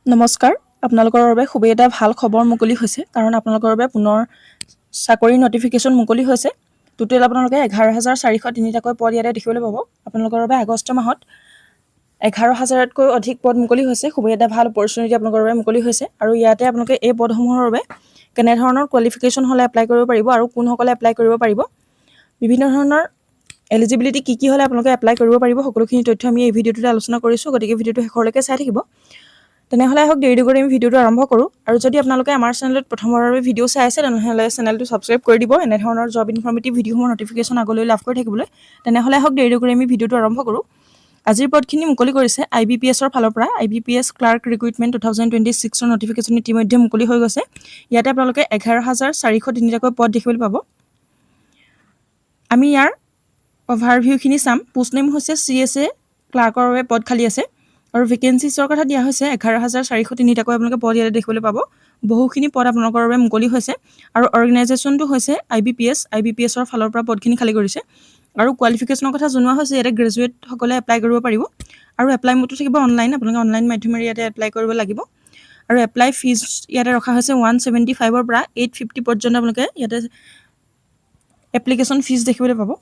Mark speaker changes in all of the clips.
Speaker 1: নমস্কাৰ, আপোনালোকৰ বাবে খুবেই এটা ভাল খবৰ মুকলি হৈছে কাৰণ আপোনালোকৰ বাবে পুনৰ চাকৰি নটিফিকেশ্যন মুকলি হৈছে। টোটেল আপোনালোকে 11,403টাকৈ পদ ইয়াতে দেখিবলৈ পাব। আপোনালোকৰ বাবে আগষ্ট মাহত 11,000তকৈ অধিক পদ মুকলি হৈছে। খুবেই এটা ভাল অপৰচুনিটি আপোনালোকৰ বাবে মুকলি হৈছে আৰু ইয়াতে আপোনালোকে এই পদসমূহৰ বাবে কেনেধৰণৰ কোৱালিফিকেশ্যন হ'লে এপ্লাই কৰিব পাৰিব আৰু কোনসকলে এপ্লাই কৰিব পাৰিব, বিভিন্ন ধৰণৰ এলিজিবিলিটি কি হ'লে আপোনালোকে এপ্লাই কৰিব পাৰিব, সকলোখিনি তথ্য আমি এই ভিডিঅ'টোতে আলোচনা কৰিছোঁ। গতিকে ভিডিঅ'টো শেষলৈকে চাই থাকিব। তেনেহ'লে আহক দেৰি কৰি আমি ভিডিঅ'টো আৰম্ভ কৰোঁ। আৰু যদি আপোনালোকে আমাৰ চেনেলত প্ৰথমবাৰৰ বাবে ভিডিঅ' চাই আছে তেনেহ'লে চেনেলটো ছাবস্ক্ৰাইব কৰি দিব এনেধৰণৰ জব ইনফৰ্মেটিভ ভিডিঅ'সমূহ নটিফিকেশ্যন আগলৈ লাভ কৰি থাকিবলৈ। তেনেহ'লে আহক দেৰি কৰি আমি ভিডিঅ'টো আৰম্ভ কৰোঁ। আজিৰ পদখিনি মুকলি কৰিছে IBPSৰ ফালৰ পৰা। IBPS ক্লাৰ্ক ৰিক্ৰুইটমেণ্ট 2026ৰ নটিফিকেশ্যন ইতিমধ্যে মুকলি হৈ গৈছে। ইয়াতে আপোনালোকে 11,403টাকৈ পদ দেখিবলৈ পাব। আমি ইয়াৰ অভাৰভিউখিনি চাম। পোষ্ট নেম হৈছে CSA ক্লাৰ্কৰ বাবে পদ খালী আছে আৰু ভেকেঞ্চিছৰ কথা দিয়া হৈছে 11,403টাকৈ আপোনালোকে পদ ইয়াতে দেখিবলৈ পাব। বহুখিনি পদ আপোনালোকৰ বাবে মুকলি হৈছে আৰু অৰ্গেনাইজেশ্যনটো হৈছে IBPSৰ ফালৰ পৰা পদখিনি খালী কৰিছে আৰু কোৱালিফিকেশ্যনৰ কথা জনোৱা হৈছে। ইয়াতে গ্ৰেজুৱেটসকলে এপ্লাই কৰিব পাৰিব আৰু এপ্লাই মোডটো থাকিব অনলাইন। আপোনালোকে অনলাইন মাধ্যমেৰে ইয়াতে এপ্লাই কৰিব লাগিব আৰু এপ্লাই ফিজ ইয়াতে ৰখা হৈছে 175ৰ পৰা 850 পৰ্যন্ত আপোনালোকে ইয়াতে এপ্লিকেশ্যন ফিজ দেখিবলৈ পাব।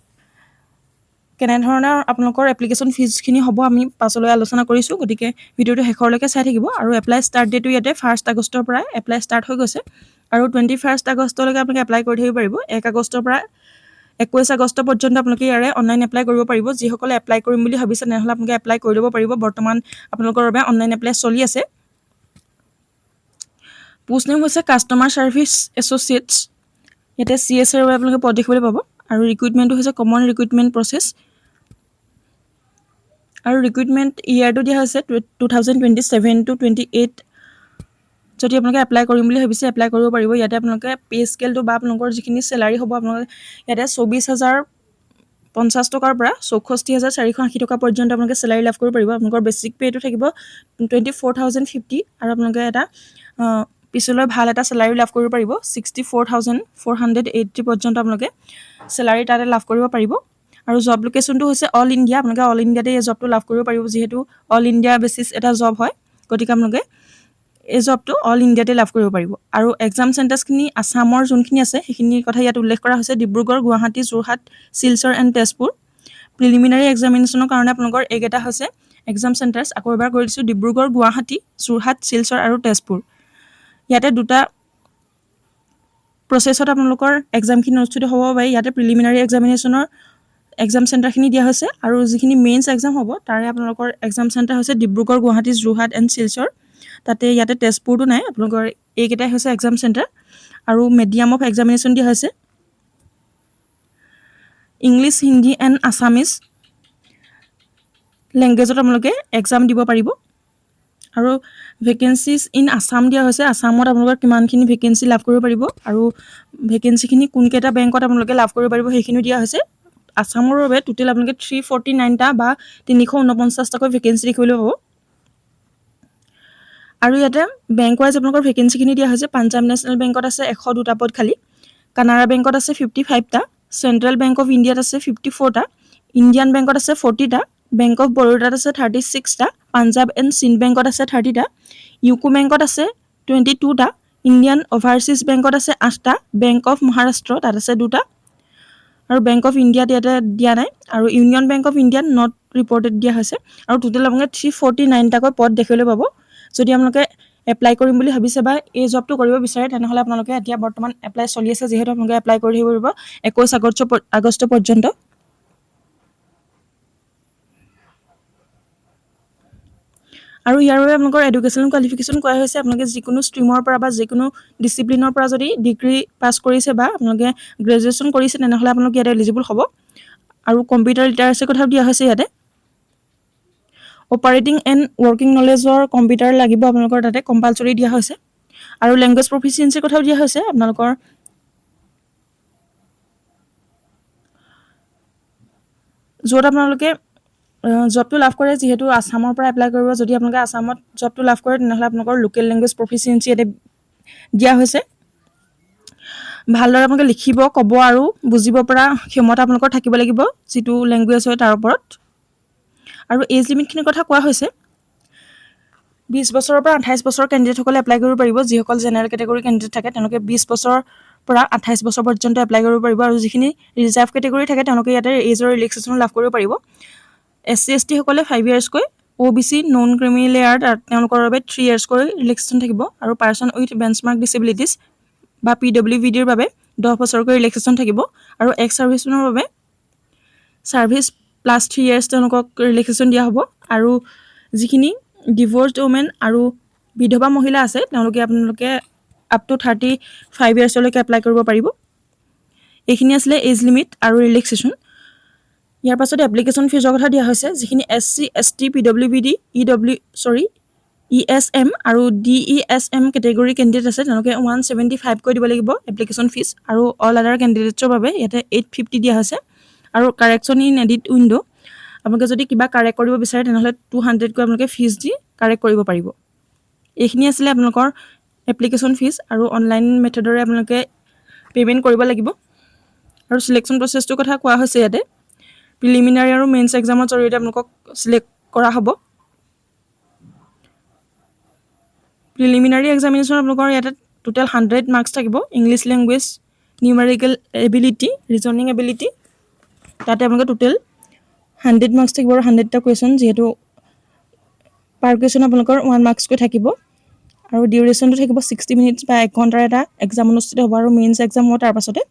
Speaker 1: কেনেধৰণৰ আপোনালোকৰ এপ্লিকেশ্যন ফিজখিনি হ'ব আমি পাছলৈ আলোচনা কৰিছোঁ। গতিকে ভিডিঅ'টো শেষলৈকে চাই থাকিব আৰু এপ্লাই ষ্টাৰ্ট ডেটো ইয়াতে 1 আগষ্টৰ পৰা এপ্লাই ষ্টাৰ্ট হৈ গৈছে আৰু 21 আগষ্টলৈকে আপোনালোকে এপ্লাই কৰি থাকিব পাৰিব। 1 আগষ্টৰ পৰা 21 আগষ্ট পৰ্যন্ত আপোনালোকে ইয়াৰে অনলাইন এপ্লাই কৰিব পাৰিব। যিসকলে এপ্লাই কৰিম বুলি ভাবিছে তেনেহ'লে আপোনালোকে এপ্লাই কৰি ল'ব পাৰিব। বৰ্তমান আপোনালোকৰ বাবে অনলাইন এপ্লাই চলি আছে। পোষ্ট নেম হৈছে কাষ্টমাৰ ছাৰ্ভিচ এছ'চিয়েটছ। ইয়াতে CSAৰ বাবে আপোনালোকে পদ দেখিবলৈ পাব আৰু ৰিক্ৰুইটমেণ্টটো হৈছে কমন ৰিক্ৰুইটমেণ্ট প্ৰচেছ আৰু ৰিক্ৰুইটমেণ্ট ইয়াৰটো দিয়া হৈছে 2027 to 28। যদি আপোনালোকে এপ্লাই কৰিম বুলি ভাবিছে এপ্লাই কৰিব পাৰিব। ইয়াতে আপোনালোকে পে স্কেলটো বা আপোনালোকৰ যিখিনি চেলাৰী হ'ব আপোনালোকে ইয়াতে 24,050 টকাৰ পৰা 64,480 টকা পৰ্যন্ত আপোনালোকে চেলাৰী লাভ কৰিব পাৰিব। আপোনালোকৰ বেছিক পে'টো থাকিব 24,050 আৰু আপোনালোকে এটা পিছলৈ ভাল এটা চেলাৰী লাভ কৰিব পাৰিব 64,480 পৰ্যন্ত আপোনালোকে চেলাৰী তাতে লাভ কৰিব পাৰিব। আৰু জব লোকেশ্যনটো হৈছে অল ইণ্ডিয়া। আপোনালোকে অল ইণ্ডিয়াতে এই জবটো লাভ কৰিব পাৰিব। যিহেতু অল ইণ্ডিয়া বেচিছ এটা জব হয়, গতিকে আপোনালোকে এই জবটো অল ইণ্ডিয়াতে লাভ কৰিব পাৰিব। আৰু এক্সাম চেণ্টাৰ্ছখিনি আছামৰ যোনখিনি আছে সেইখিনিৰ কথা ইয়াত উল্লেখ কৰা হৈছে। ডিব্ৰুগড়, গুৱাহাটী, যোৰহাট, শিলচৰ এণ্ড তেজপুৰ। প্ৰিলিমিনাৰী এক্সামিনেশ্যনৰ কাৰণে আপোনালোকৰ এইকেইটা হৈছে এক্সাম চেণ্টাৰ্ছ। আকৌ এবাৰ কৈ দিছোঁ, ডিব্ৰুগড়, গুৱাহাটী, যোৰহাট, শিলচৰ আৰু তেজপুৰ। ইয়াতে দুটা প্ৰচেছত আপোনালোকৰ এক্সামখিনি অনুষ্ঠিত হ'ব পাৰে। ইয়াতে প্ৰিলিমিনাৰী এক্সামিনেশ্যনৰ এক্সাম চেণ্টাৰখিনি দিয়া হৈছে আৰু যিখিনি মেইনছ এক্সাম হ'ব তাৰে আপোনালোকৰ এক্সাম চেণ্টাৰ হৈছে ডিব্ৰুগড়, গুৱাহাটী, যোৰহাট এণ্ড শিলচৰ। তাতে ইয়াতে তেজপুৰটো নাই। আপোনালোকৰ এইকেইটাই হৈছে এক্সাম চেণ্টাৰ আৰু মিডিয়াম অফ এক্সামিনেশ্যন দিয়া হৈছে ইংলিছ, হিন্দী এণ্ড আছামিজ লেংগুৱেজত আপোনালোকে এক্সাম দিব পাৰিব। আৰু ভেকেঞ্চিজ ইন আছাম দিয়া হৈছে। আছামত আপোনালোকৰ কিমানখিনি ভেকেঞ্চি লাভ কৰিব পাৰিব আৰু ভেকেঞ্চিখিনি কোনকেইটা বেংকত আপোনালোকে লাভ কৰিব পাৰিব সেইখিনিও দিয়া হৈছে। আছামৰ বাবে টোটেল আপোনালোকে 349টা বা 349টাকৈ ভেকেঞ্চি দেখিবলৈ পাব। আৰু ইয়াতে বেংক ৱাইজ আপোনালোকৰ ভেকেঞ্চিখিনি দিয়া হৈছে। পাঞ্জাৱ নেশ্যনেল বেংকত আছে 102টা পদ খালী, কানাড়া বেংকত আছে 55টা, চেণ্ট্ৰেল বেংক অফ ইণ্ডিয়াত আছে 54টা, ইণ্ডিয়ান বেংকত আছে 40টা, বেংক অফ বৰোদাত আছে 36টা, পাঞ্জাৱ এণ্ড সিন্ধ বেংকত আছে 30টা, ইউকো বেংকত আছে 22টা, ইণ্ডিয়ান অভাৰচিজ বেংকত আছে 8টা, বেংক অফ মহাৰাষ্ট্ৰ তাত আছে 2টা আৰু বেংক অফ ইণ্ডিয়াত ইয়াতে দিয়া নাই আৰু ইউনিয়ন বেংক অফ ইণ্ডিয়াত নট ৰিপৰ্টেড দিয়া হৈছে। আৰু টোটেল আপোনালোকে 349টাকৈ পদ দেখিবলৈ পাব। যদি আপোনালোকে এপ্লাই কৰিম বুলি ভাবিছে বা এই জবটো কৰিব বিচাৰে তেনেহ'লে আপোনালোকে এতিয়া বৰ্তমান এপ্লাই চলি আছে, যিহেতু আপোনালোকে এপ্লাই কৰি থাকিব পাৰিব 21 আগষ্ট পৰ্যন্ত। আৰু ইয়াৰ বাবে আপোনালোকৰ এডুকেশ্যনেল কোৱালিফিকেশ্যন কোৱা হৈছে আপোনালোকে যিকোনো ষ্ট্ৰীমৰ পৰা বা যিকোনো ডিচিপ্লিনৰ পৰা যদি ডিগ্ৰী পাছ কৰিছে বা আপোনালোকে গ্ৰেজুৱেশ্যন কৰিছে তেনেহ'লে আপোনালোকে ইয়াতে এলিজিবল হ'ব। আৰু কম্পিউটাৰ লিটাৰেচিৰ কথাও দিয়া হৈছে ইয়াতে। অপাৰেটিং এণ্ড ৱৰ্কিং নলেজৰ কম্পিউটাৰ লাগিব আপোনালোকৰ তাতে কম্পালচৰি দিয়া হৈছে। আৰু লেংগুৱেজ প্ৰফিচিয়েঞ্চিৰ কথাও দিয়া হৈছে। আপোনালোকৰ য'ত আপোনালোকে জবটো লাভ কৰে, যিহেতু আছামৰ পৰা এপ্লাই কৰিব, যদি আপোনালোকে আছামত জবটো লাভ কৰে তেনেহ'লে আপোনালোকৰ লোকেল লেংগুৱেজ প্ৰফিচিয়েঞ্চি ইয়াতে দিয়া হৈছে। ভালদৰে আপোনালোকে লিখিব, ক'ব আৰু বুজিব পৰা ক্ষমতা আপোনালোকৰ থাকিব লাগিব যিটো লেংগুৱেজ হয় তাৰ ওপৰত। আৰু এজ লিমিটখিনিৰ কথা কোৱা হৈছে। 20 বছৰৰ পৰা 28 বছৰৰ কেণ্ডিডেটসকলে এপ্লাই কৰিব পাৰিব। যিসকল জেনেৰেল কেটেগৰী কেণ্ডিডেট থাকে তেওঁলোকে 20 বছৰৰ পৰা 28 বছৰ পৰ্যন্ত এপ্লাই কৰিব পাৰিব আৰু যিখিনি ৰিজাৰ্ভ কেটেগৰী থাকে তেওঁলোকে ইয়াতে এজৰ ৰিলেক্সেশ্যন লাভ কৰিব পাৰিব। SC ST সকলে 5 ইয়াৰ্ছকৈ, OBC নন ক্ৰিমি লেয়াৰ তেওঁলোকৰ বাবে 3 ইয়াৰ্ছকৈ ৰিলেক্সেশ্যন থাকিব আৰু পাৰ্চন উইথ বেঞ্চমাৰ্ক ডিছেবিলিটিছ বা PWDৰ বাবে 10 বছৰকৈ ৰিলেক্সেশ্যন থাকিব আৰু এক্স ছাৰ্ভিচমেনৰ বাবে ছাৰ্ভিচ প্লাছ 3 ইয়াৰ্ছ তেওঁলোকক ৰিলেক্সেশ্যন দিয়া হ'ব। আৰু যিখিনি ডিভ'ৰ্ছড ওমেন আৰু বিধৱা মহিলা আছে আপোনালোকে আপ টু 35 ইয়াৰ্ছলৈকে এপ্লাই কৰিব পাৰিব। এইখিনি আছিলে এজ লিমিট আৰু ৰিলেক্সেশ্যন। ইয়াৰ পাছতে এপ্লিকেশ্যন ফিজৰ কথা দিয়া হৈছে। যিখিনি SC ST PWD ESM আৰু DESM কেটেগৰী কেণ্ডিডেট আছে তেওঁলোকে 175 কৈ দিব লাগিব এপ্লিকেশ্যন ফিজ আৰু অল আদাৰ কেণ্ডিডেটছৰ বাবে ইয়াতে 850 দিয়া হৈছে। আৰু কাৰেকশ্যন ইন এডিট উইণ্ড' আপোনালোকে যদি কিবা কাৰেক্ট কৰিব বিচাৰে তেনেহ'লে 200 কৈ আপোনালোকে ফিজ দি কাৰেক্ট কৰিব পাৰিব। এইখিনি আছিলে আপোনালোকৰ এপ্লিকেশ্যন ফিজ আৰু অনলাইন মেথডৰে আপোনালোকে পে'মেণ্ট কৰিব লাগিব। আৰু চিলেকশ্যন প্ৰচেছটোৰ কথা কোৱা হৈছে ইয়াতে। প্ৰিলিমিনাৰী আৰু মেইনছ এক্সামৰ জৰিয়তে আপোনালোকক চিলেক্ট কৰা হ'ব। প্ৰিলিমিনাৰী এক্সামিনেশ্যন আপোনালোকৰ ইয়াতে টোটেল 100 মাৰ্কছ থাকিব। English language, numerical ability, reasoning ability, তাতে আপোনালোকে টোটেল 100 মাৰ্কছ থাকিব আৰু 100টা কুৱেশ্যন, যিহেতু পাৰ কুৱেশ্যন আপোনালোকৰ 1 মাৰ্কছকৈ থাকিব। আৰু ডিউৰেশ্যনটো থাকিব 60 মিনিটছ বা 1 ঘণ্টাৰ এটা এক্সাম অনুষ্ঠিত হ'ব আৰু মেইনছ এক্সাম হ'ব তাৰ পাছতে।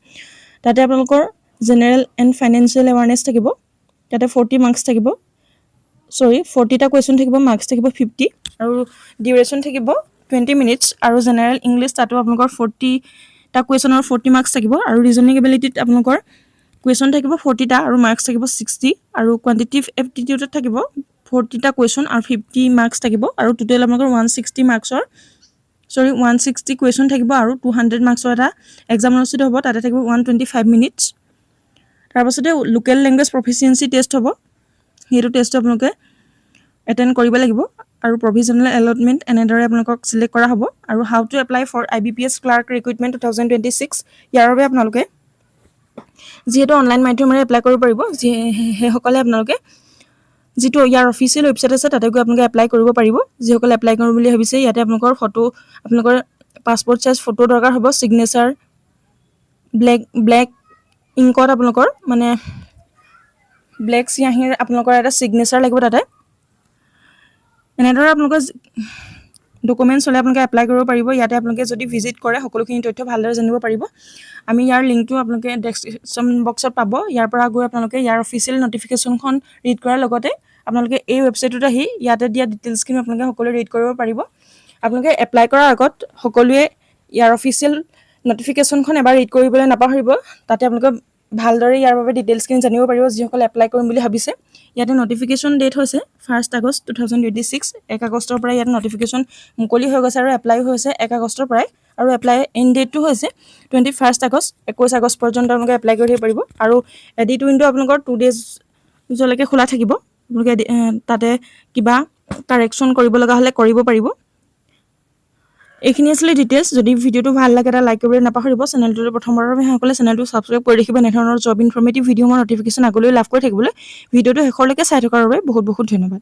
Speaker 1: তাতে আপোনালোকৰ জেনেৰেল এণ্ড ফাইনেন্সিয়েল এৱাৰনেছ থাকিব, তাতে 40 মাৰ্কছ থাকিব, 40টা কুৱেশ্যন থাকিব, মাৰ্কছ থাকিব 50 আৰু ডিউৰেশ্যন থাকিব 20 মিনিটছ। আৰু জেনেৰেল ইংলিছ তাতো আপোনালোকৰ 40টা কুৱেশ্যন আৰু 40 মাৰ্কছ থাকিব। আৰু ৰিজনিং এবিলিটিত আপোনালোকৰ কুৱেশ্যন থাকিব 40টা আৰু মাৰ্কছ থাকিব 60 আৰু কোৱান্টিটিভ এপ্টিটিউডত থাকিব 40টা কুৱেশ্যন আৰু 50 মাৰ্কছ থাকিব আৰু টোটেল আপোনালোকৰ 160 কুৱেশ্যন থাকিব আৰু 200 মাৰ্কছৰ এটা এক্সাম অনুষ্ঠিত হ'ব, তাতে থাকিব 125 মিনিটছ। তাৰপাছতে লোকেল লেংগুৱেজ প্ৰফিচিয়েঞ্চি টেষ্ট হ'ব। সেইটো টেষ্টটো আপোনালোকে এটেণ্ড কৰিব লাগিব আৰু প্ৰভিজনেল এলটমেণ্ট এনেদৰে আপোনালোকক চিলেক্ট কৰা হ'ব। আৰু how to apply for IBPS clerk recruitment 2026 ইয়াৰ বাবে আপোনালোকে যিহেতু অনলাইন মাধ্যমেৰে এপ্লাই কৰিব পাৰিব, সেইসকলে আপোনালোকে যিটো ইয়াৰ অফিচিয়েল ৱেবছাইট আছে তাতে গৈ আপোনালোকে এপ্লাই কৰিব পাৰিব। যিসকলে এপ্লাই কৰিম বুলি ভাবিছে ইয়াতে আপোনালোকৰ পাছপৰ্ট চাইজ ফটো দৰকাৰ হ'ব, ছিগনেচাৰ ব্লেক ইংকত আপোনালোকৰ মানে ব্লেক চিয়াঁহীৰ আপোনালোকৰ এটা ছিগনেচাৰ লাগিব তাতে। এনেদৰে আপোনালোকৰ ডকুমেণ্টছ হ'লে আপোনালোকে এপ্লাই কৰিব পাৰিব। ইয়াতে আপোনালোকে যদি ভিজিট কৰে সকলোখিনি তথ্য ভালদৰে জানিব পাৰিব। আমি ইয়াৰ লিংকটো আপোনালোকে ডেছক্ৰিপশ্যন বক্সত পাব। ইয়াৰ পৰা গৈ আপোনালোকে ইয়াৰ অফিচিয়েল নটিফিকেশ্যনখন ৰিড কৰাৰ লগতে আপোনালোকে এই ৱেবছাইটত আহি ইয়াতে দিয়া ডিটেইলছখিনি আপোনালোকে সকলোৱে ৰিড কৰিব পাৰিব। আপোনালোকে এপ্লাই কৰাৰ আগত সকলোৱে ইয়াৰ অফিচিয়েল নটিফিকেশ্যনখন এবাৰ ৰিড কৰিবলৈ নাপাহৰিব। তাতে আপোনালোকে ভালদৰে ইয়াৰ বাবে ডিটেইলছখিনি জানিব পাৰিব যিসকলে এপ্লাই কৰিম বুলি ভাবিছে। ইয়াতে নটিফিকেশ্যন ডেট হৈছে 1 আগষ্ট 2026। 1 আগষ্টৰ পৰাই ইয়াতে নটিফিকেশ্যন মুকলি হৈ গৈছে আৰু এপ্লাইও হৈছে 1 আগষ্টৰ পৰাই। আৰু এপ্লাই এণ্ড ডেটটো হৈছে 21 আগষ্ট। 21 আগষ্ট পৰ্যন্ত আপোনালোকে এপ্লাই কৰিব পাৰিব। আৰু এডিট উইণ্ড' আপোনালোকৰ 2 ডেজলৈকে খোলা থাকিব। আপোনালোকে তাতে কিবা কাৰেকশ্যন কৰিব লগা হ'লে কৰিব পাৰিব। এইখিনি আছিলে ডিটেইলছ। যদি ভিডিঅ'টো ভাল লাগে এটা লাইক কৰিবলৈ নাপাহৰিব। চেনেলটোলৈ প্ৰথমবাৰৰ বাবে সকলে চেনেলটো ছাবস্ক্ৰাইব কৰি ৰাখিব। এনেধৰণৰ জব ইনফৰ্মেটিভ ভিডিঅ'ৰ নটিফিকেশ্যন আগলৈ লাভ কৰি থাকিবলৈ ভিডিঅ'টো শেষলৈকে চাই থকাৰ বাবে বহুত বহুত ধন্যবাদ।